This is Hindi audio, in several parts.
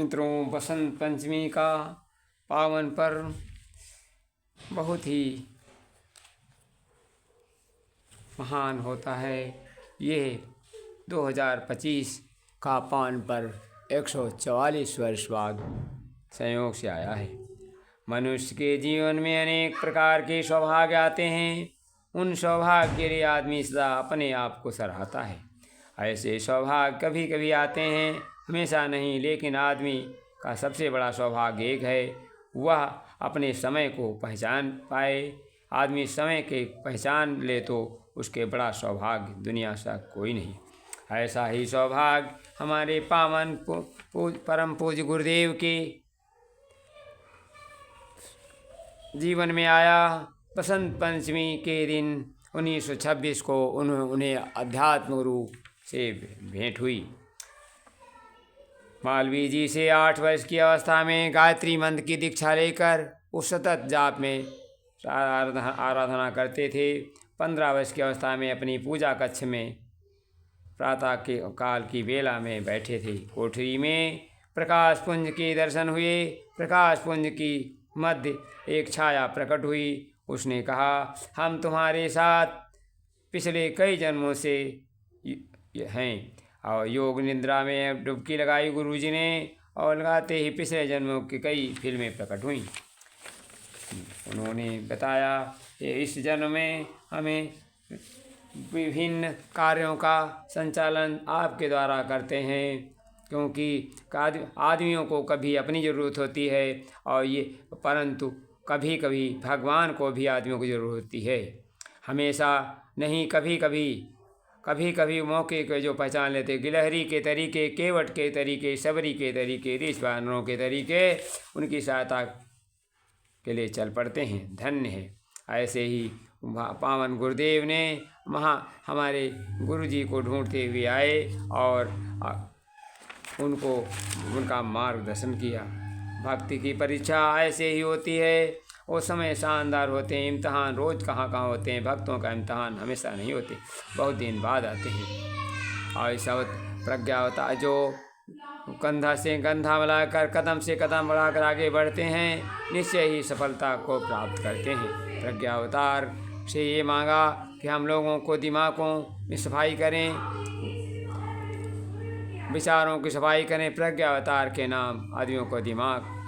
मित्रों, बसंत पंचमी का पावन पर्व बहुत ही महान होता है। ये 2025 का पावन पर्व 144 वर्ष बाद संयोग से आया है। मनुष्य के जीवन में अनेक प्रकार के सौभाग्य आते हैं। उन सौभाग्य के लिए आदमी सदा अपने आप को सराहता है। ऐसे सौभाग्य कभी कभी आते हैं, हमेशा नहीं। लेकिन आदमी का सबसे बड़ा सौभाग्य एक है, वह अपने समय को पहचान पाए। आदमी समय के पहचान ले तो उसके बड़ा सौभाग्य दुनिया से कोई नहीं। ऐसा ही सौभाग्य हमारे पावन परम पूज्य गुरुदेव के जीवन में आया। बसंत पंचमी के दिन 1926 को उन्हें अध्यात्म गुरु से भेंट हुई। मालवीय जी से 8 वर्ष की अवस्था में गायत्री मंत्र की दीक्षा लेकर वो सतत जाप में आराधना करते थे। 15 वर्ष की अवस्था में अपनी पूजा कक्ष में प्रातः के काल की बेला में बैठे थे। कोठरी में प्रकाश पुंज के दर्शन हुए। प्रकाश पुंज की मध्य एक छाया प्रकट हुई। उसने कहा, हम तुम्हारे साथ पिछले कई जन्मों से हैं। और योग निद्रा में डुबकी लगाई गुरुजी ने, और लगाते ही पिछले जन्मों की कई फिल्में प्रकट हुईं। उन्होंने बताया कि इस जन्म में हमें विभिन्न कार्यों का संचालन आपके द्वारा करते हैं, क्योंकि आदमियों को कभी अपनी ज़रूरत होती है और परंतु कभी कभी भगवान को भी आदमियों की ज़रूरत होती है। हमेशा नहीं, कभी कभी मौके को जो पहचान लेते, गिलहरी के तरीके, केवट के तरीके, सबरी के तरीके, ऋषि वानरों के तरीके, उनकी सहायता के लिए चल पड़ते हैं। धन्य है। ऐसे ही पावन गुरुदेव ने हमारे गुरुजी को ढूंढते हुए आए और उनका मार्गदर्शन किया। भक्ति की परीक्षा ऐसे ही होती है। वो समय शानदार होते हैं। इम्तहान रोज़ कहाँ होते हैं। भक्तों का इम्तहान हमेशा नहीं होते, बहुत दिन बाद आते हैं। और ऐसा प्रज्ञावता जो कंधा से कंधा मिलाकर कदम से कदम बढ़ाकर आगे बढ़ते हैं, निश्चय ही सफलता को प्राप्त करते हैं। प्रज्ञावतार से ये मांगा कि हम लोगों को दिमागों में सफाई करें, विचारों की सफाई करें। प्रज्ञावतार के नाम आदियों को दिमाग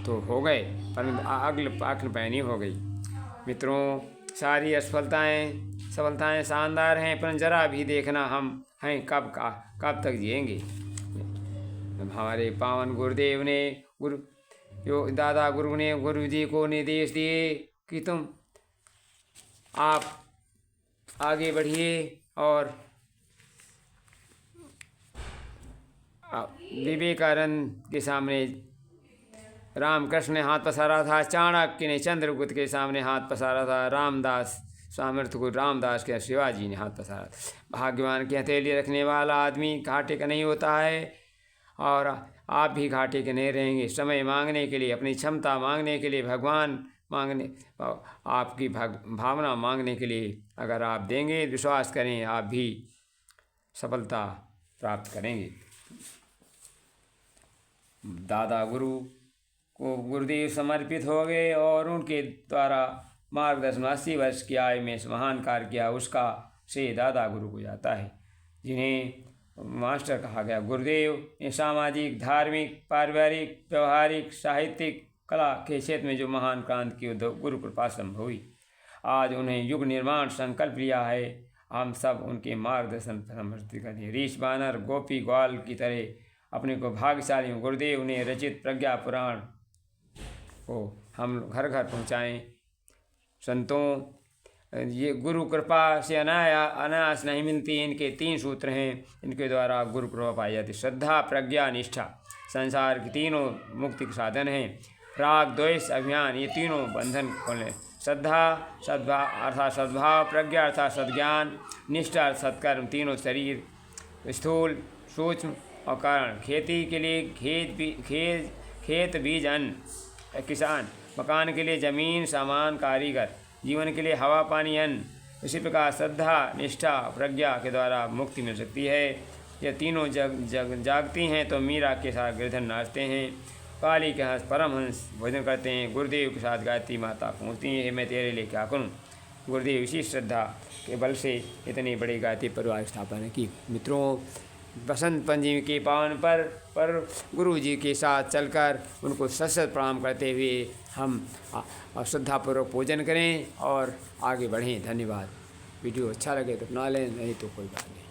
तो हो गए, परंतु अक्ल पैनी हो गई। मित्रों, सारी सफलताएं शानदार हैं, पर जरा भी देखना हम हैं कब तक जिएंगे। हमारे पावन गुरुदेव ने दादा गुरु ने गुरुजी को निर्देश दिए कि आप आगे बढ़िए। और विवेकानंद के सामने रामकृष्ण ने हाथ पसारा था, चाणक्य ने चंद्रगुप्त के सामने हाथ पसारा था, रामदास सामर्थ्य गुरु रामदास के शिवाजी ने हाथ पसारा। भाग्यवान की हथेली रखने वाला आदमी घाटे का नहीं होता है, और आप भी घाटे के नहीं रहेंगे। समय मांगने के लिए, अपनी क्षमता मांगने के लिए, भगवान मांगने, आपकी भावना मांगने के लिए अगर आप देंगे, विश्वास करें, आप भी सफलता प्राप्त करेंगे। दादा गुरु को गुरुदेव समर्पित हो गए और उनके द्वारा मार्गदर्शन 80 वर्ष की आयु में महान कार्य किया, उसका श्रेय दादा गुरु को जाता है, जिन्हें मास्टर कहा गया। गुरुदेव ने सामाजिक, धार्मिक, पारिवारिक, व्यवहारिक, साहित्यिक, कला के क्षेत्र में जो महान क्रांति की गुरु कृपा संभव हुई। आज उन्हें युग निर्माण संकल्प लिया है। हम सब उनके मार्गदर्शन समर्पित करें। ऋषि वानर गोपी ग्वाल की तरह अपने को भाग्यशाली गुरुदेव ने रचित प्रज्ञा पुराण को हम घर घर पहुँचाएँ। संतों, ये गुरु कृपा से अनायास नहीं मिलती। इनके 3 सूत्र हैं, इनके द्वारा गुरु कृपा पाई जाती। श्रद्धा, प्रज्ञा, निष्ठा संसार के तीनों मुक्ति के साधन हैं। राग, द्वेष, अभिमान, ये तीनों बंधन खोलें। श्रद्धा अर्थात सद्भाव, प्रज्ञा अर्थात सद्ज्ञान, निष्ठा अर्थात सत्कर्म। तीनों शरीर, स्थूल, सूक्ष्म और कारण। खेती के लिए खेत बीज अन्न किसान, मकान के लिए जमीन सामान कारीगर, जीवन के लिए हवा पानी अन्न। इसी प्रकार श्रद्धा, निष्ठा, प्रज्ञा के द्वारा मुक्ति मिल सकती है। ये तीनों जागती हैं तो मीरा के साथ गिरधर नाचते हैं। काली के साथ परमहंस भोजन करते हैं। गुरुदेव के साथ गायत्री माता पहुँचती हैं, मैं तेरे लिए क्या करूँ। गुरुदेव इसी श्रद्धा के बल से इतनी बड़ी गायत्री परिवार स्थापना की। मित्रों, बसंत पंचमी के पावन पर गुरु जी के साथ चलकर उनको सत सत प्रणाम करते हुए हम श्रद्धापूर्वक पूजन करें और आगे बढ़ें। धन्यवाद। वीडियो अच्छा लगे तो अपना लें, नहीं तो कोई बात नहीं।